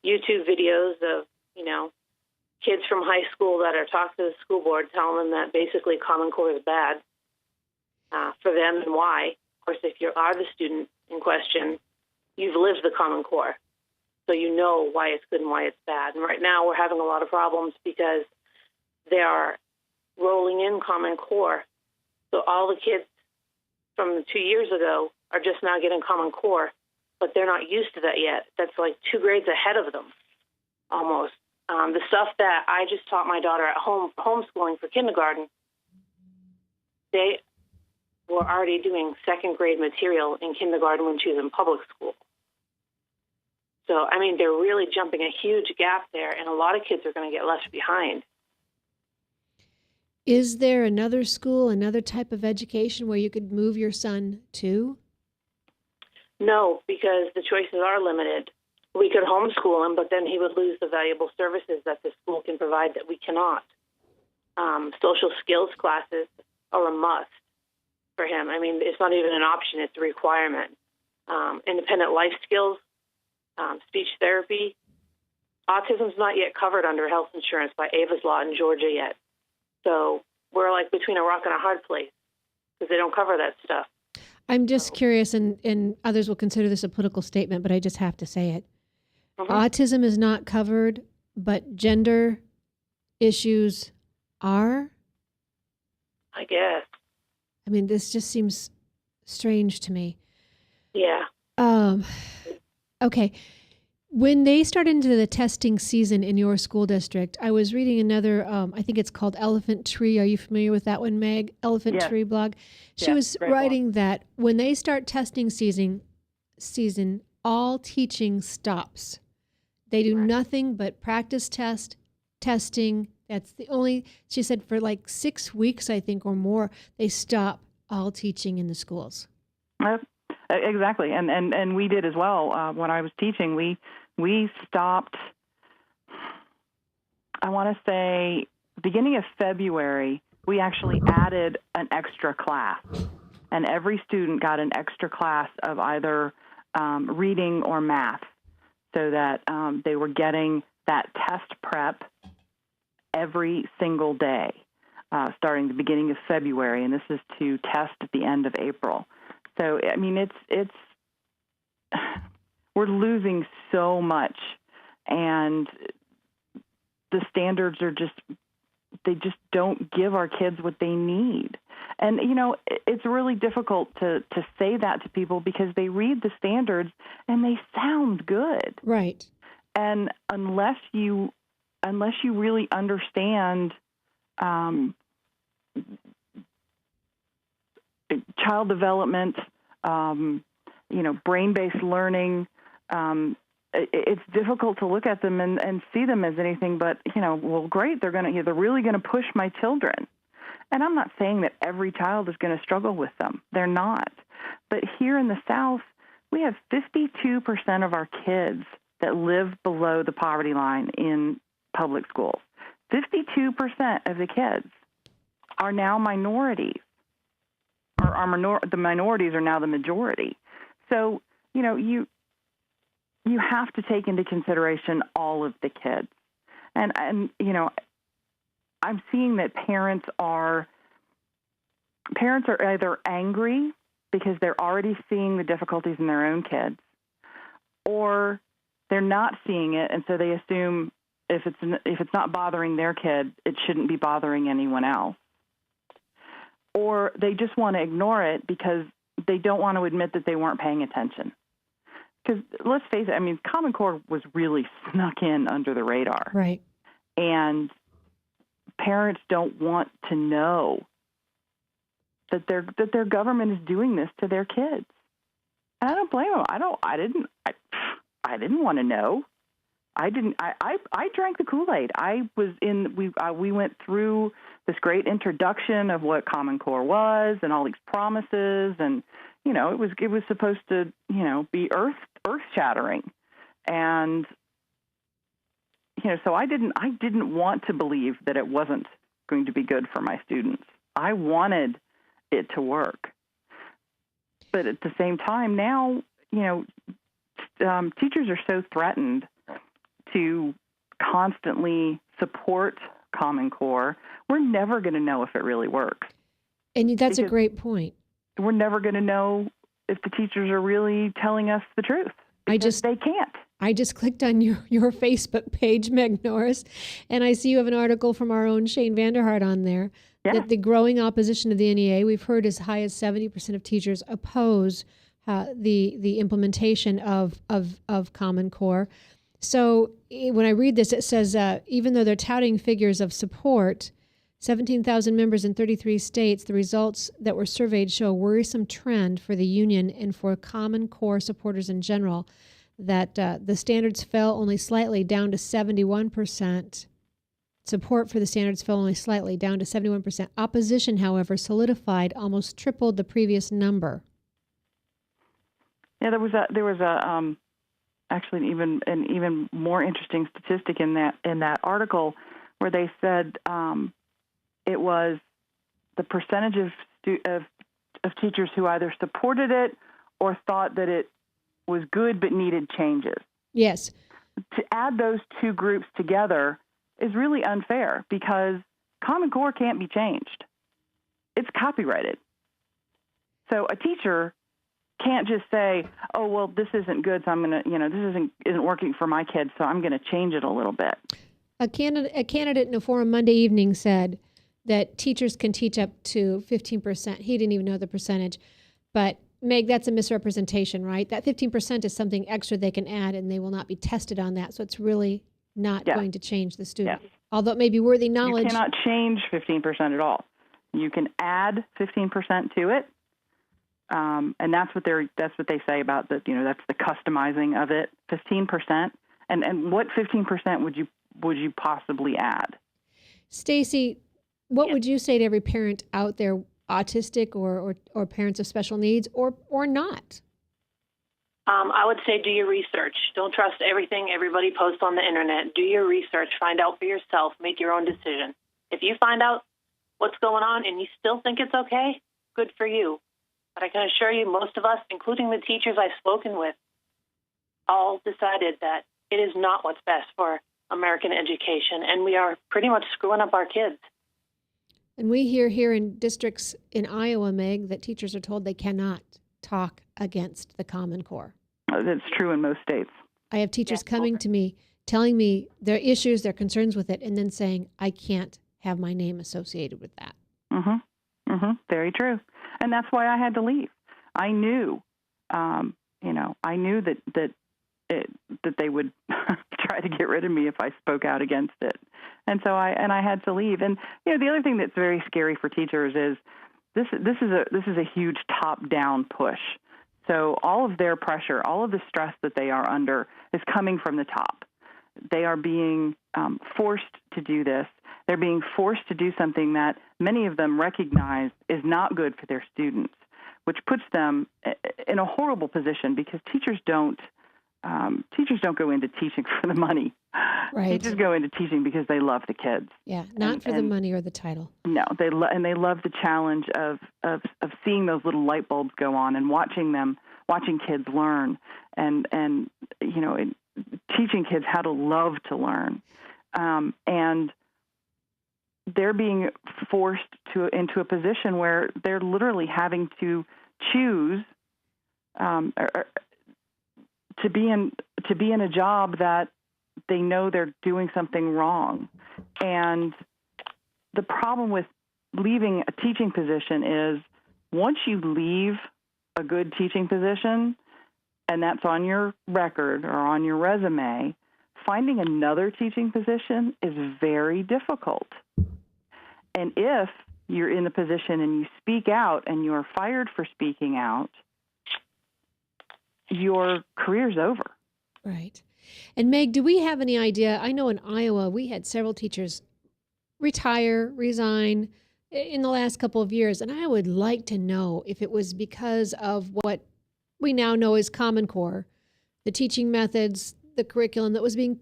YouTube videos of, kids from high school that are talking to the school board, telling them that basically Common Core is bad for them and why. Of course, if you are the student in question, you've lived the Common Core, so you know why it's good and why it's bad. And right now we're having a lot of problems because they are rolling in Common Core. So all the kids from 2 years ago are just now getting Common Core, but they're not used to that yet. That's like 2 grades ahead of them, almost. The stuff that I just taught my daughter at home, homeschooling for kindergarten, they were already doing 2nd grade material in kindergarten when she was in public school. So, they're really jumping a huge gap there, and a lot of kids are going to get left behind. Is there another school, another type of education where you could move your son to? No, because the choices are limited. We could homeschool him, but then he would lose the valuable services that the school can provide that we cannot. Social skills classes are a must for him. It's not even an option, it's a requirement. Independent life skills, speech therapy. Autism's not yet covered under health insurance by Ava's Law in Georgia yet. So we're like between a rock and a hard place. because they don't cover that stuff. I'm just curious, and others will consider this a political statement, but I just have to say it. Autism is not covered, but gender issues are? I guess. I mean, this just seems strange to me. Yeah. Okay. When they start into the testing season in your school district, I was reading another, I think it's called Elephant Tree. Are you familiar with that one, Meg? Elephant Tree blog. She was writing that when they start testing season, all teaching stops. They do nothing but practice testing. That's the only, she said, for like 6 weeks, I think, or more, they stop all teaching in the schools. Exactly, and we did as well. When I was teaching, we stopped, I want to say, beginning of February, we actually added an extra class. And every student got an extra class of either reading or math, so that they were getting that test prep every single day, starting the beginning of February. And this is to test at the end of April. So, I mean, it's we're losing so much, and the standards are they just don't give our kids what they need. And, you know, it's really difficult to say that to people because they read the standards and they sound good. Right. And unless you really understand child development, brain-based learning, it's difficult to look at them and see them as anything but, well, great, they're really going to push my children. And I'm not saying that every child is going to struggle with them. They're not. But here in the South, we have 52% of our kids that live below the poverty line in public schools. 52% of the kids are now minorities, or the minorities are now the majority. So, you have to take into consideration all of the kids. And I'm seeing that parents are either angry because they're already seeing the difficulties in their own kids, or they're not seeing it, and so they assume if it's not bothering their kid, it shouldn't be bothering anyone else. Or they just want to ignore it because they don't want to admit that they weren't paying attention. Because let's face it, I mean, Common Core was really snuck in under the radar. Right. And parents don't want to know that their government is doing this to their kids. And I don't blame them. I didn't want to know. I drank the Kool-Aid. We went through this great introduction of what Common Core was and all these promises, and it was supposed to be earth shattering, and so I didn't want to believe that it wasn't going to be good for my students. I wanted it to work, but at the same time now, teachers are so threatened to constantly support Common Core. We're never going to know if it really works. And that's a great point. We're never going to know if the teachers are really telling us the truth. They can't. I just clicked on your Facebook page, Meg Norris, and I see you have an article from our own Shane Vanderhart on there. Yeah. That the growing opposition to the NEA, we've heard as high as 70% of teachers oppose the implementation of Common Core. So when I read this, it says even though they're touting figures of support, 17,000 members in 33 states, the results that were surveyed show a worrisome trend for the union and for Common Core supporters in general, that the standards fell only slightly down to 71%. Support for the standards fell only slightly down to 71%. Opposition, however, solidified, almost tripled the previous number. Yeah, there was actually an even more interesting statistic in that article where they said it was the percentage of teachers who either supported it or thought that it was good but needed changes. Yes. To add those two groups together is really unfair because Common Core can't be changed. It's copyrighted. So a teacher can't just say, oh, well, this isn't good, so I'm going to, this isn't working for my kids, so I'm going to change it a little bit. A candidate in a forum Monday evening said that teachers can teach up to 15%. He didn't even know the percentage. But, Meg, that's a misrepresentation, right? That 15% is something extra they can add, and they will not be tested on that. So it's really not going to change the student. Yes. Although it may be worthy knowledge. You cannot change 15% at all. You can add 15% to it. And that's what they say about the, that's the customizing of it, 15%. And what 15% would you possibly add? Stacy, what would you say to every parent out there, autistic or parents of special needs or not? I would say do your research. Don't trust everything everybody posts on the internet. Do your research. Find out for yourself. Make your own decision. If you find out what's going on and you still think it's okay, good for you. But I can assure you, most of us, including the teachers I've spoken with, all decided that it is not what's best for American education, and we are pretty much screwing up our kids. And we hear here in districts in Iowa, Meg, that teachers are told they cannot talk against the Common Core. That's true in most states. I have teachers coming to me, telling me their issues, their concerns with it, and then saying, I can't have my name associated with that. Very true. And that's why I had to leave. I knew, I knew that they would try to get rid of me if I spoke out against it. And so I had to leave. And the other thing that's very scary for teachers is this is a huge top-down push. So all of their pressure, all of the stress that they are under is coming from the top. They are being forced to do this. They're being forced to do something that many of them recognize is not good for their students, which puts them in a horrible position because teachers don't go into teaching for the money. Right. Teachers go into teaching because they love the kids. Yeah, not for the money or the title. No, they love the challenge of seeing those little light bulbs go on and watching kids learn and teaching kids how to love to learn. And they're being forced into a position where they're literally having to choose to be in a job that they know they're doing something wrong. And the problem with leaving a teaching position is once you leave a good teaching position, and that's on your record or on your resume, finding another teaching position is very difficult. And if you're in the position and you speak out and you're fired for speaking out, your career's over. Right. And Meg, do we have any idea? I know in Iowa, we had several teachers retire, resign in the last couple of years. And I would like to know if it was because of what we now know as Common Core, the teaching methods, the curriculum that was being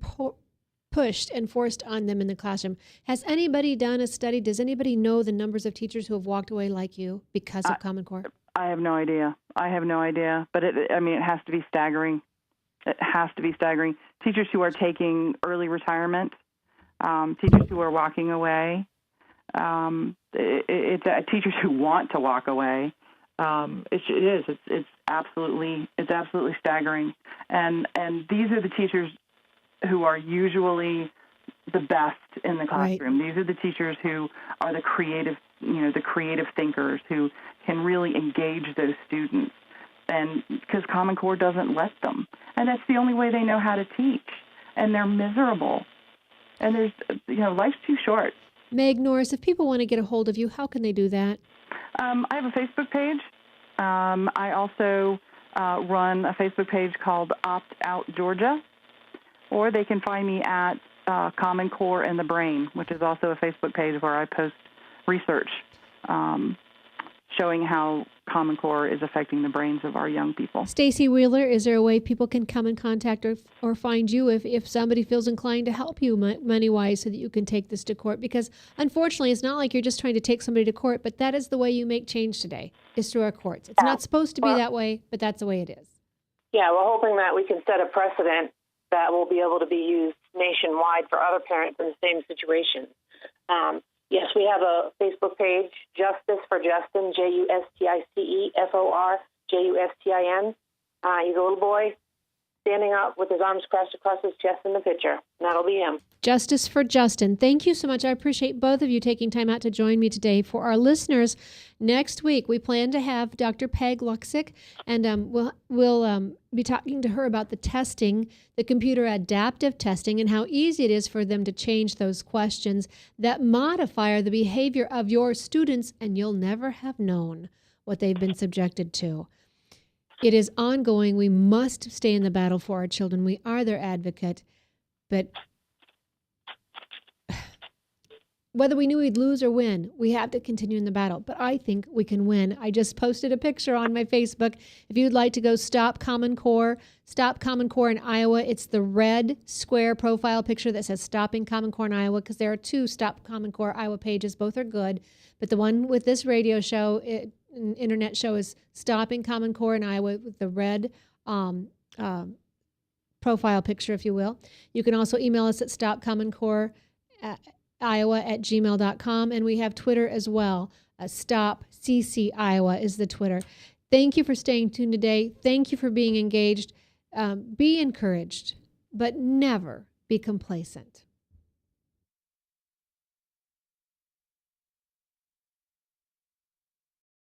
pushed and forced on them in the classroom. Has anybody done a study? Does anybody know the numbers of teachers who have walked away like you because of Common Core? I have no idea. But it has to be staggering. It has to be staggering. Teachers who are taking early retirement, teachers who are walking away, teachers who want to walk away. It's absolutely staggering. And these are the teachers who are usually the best in the classroom. Right. These are the teachers who are the creative thinkers who can really engage those students. And because Common Core doesn't let them. And that's the only way they know how to teach. And they're miserable. And there's, life's too short. Meg, Norris, if people want to get a hold of you, how can they do that? I have a Facebook page. I also run a Facebook page called Opt Out Georgia. Or they can find me at Common Core and the Brain, which is also a Facebook page where I post research showing how Common Core is affecting the brains of our young people. Stacy Wheeler, is there a way people can come in contact or find you if somebody feels inclined to help you money-wise so that you can take this to court? Because unfortunately, it's not like you're just trying to take somebody to court, but that is the way you make change today, is through our courts. It's not supposed to be that way, but that's the way it is. Yeah, we're hoping that we can set a precedent that will be able to be used nationwide for other parents in the same situation. Yes, we have a Facebook page, Justice for Justin, JUSTICEFOR He's a little boy standing up with his arms crossed across his chest in the picture. And that'll be him. Justice for Justin. Thank you so much. I appreciate both of you taking time out to join me today. For our listeners, next week we plan to have Dr. Peg Luksick, and we'll be talking to her about the testing, the computer adaptive testing, and how easy it is for them to change those questions that modify the behavior of your students, and you'll never have known what they've been subjected to. It is ongoing. We must stay in the battle for our children. We are their advocate. But whether we knew we'd lose or win, we have to continue in the battle. But I think we can win. I just posted a picture on my Facebook. If you'd like to go Stop Common Core in Iowa. It's the red square profile picture that says Stopping Common Core in Iowa, because there are two Stop Common Core Iowa pages. Both are good. But the one with this radio show, internet show, is Stopping Common Core in Iowa with the red profile picture, if you will. You can also email us at stopcommoncore@gmail.com, and we have Twitter as well. Stop CC Iowa is the Twitter. Thank you for staying tuned today. Thank you for being engaged. Be encouraged, but never be complacent.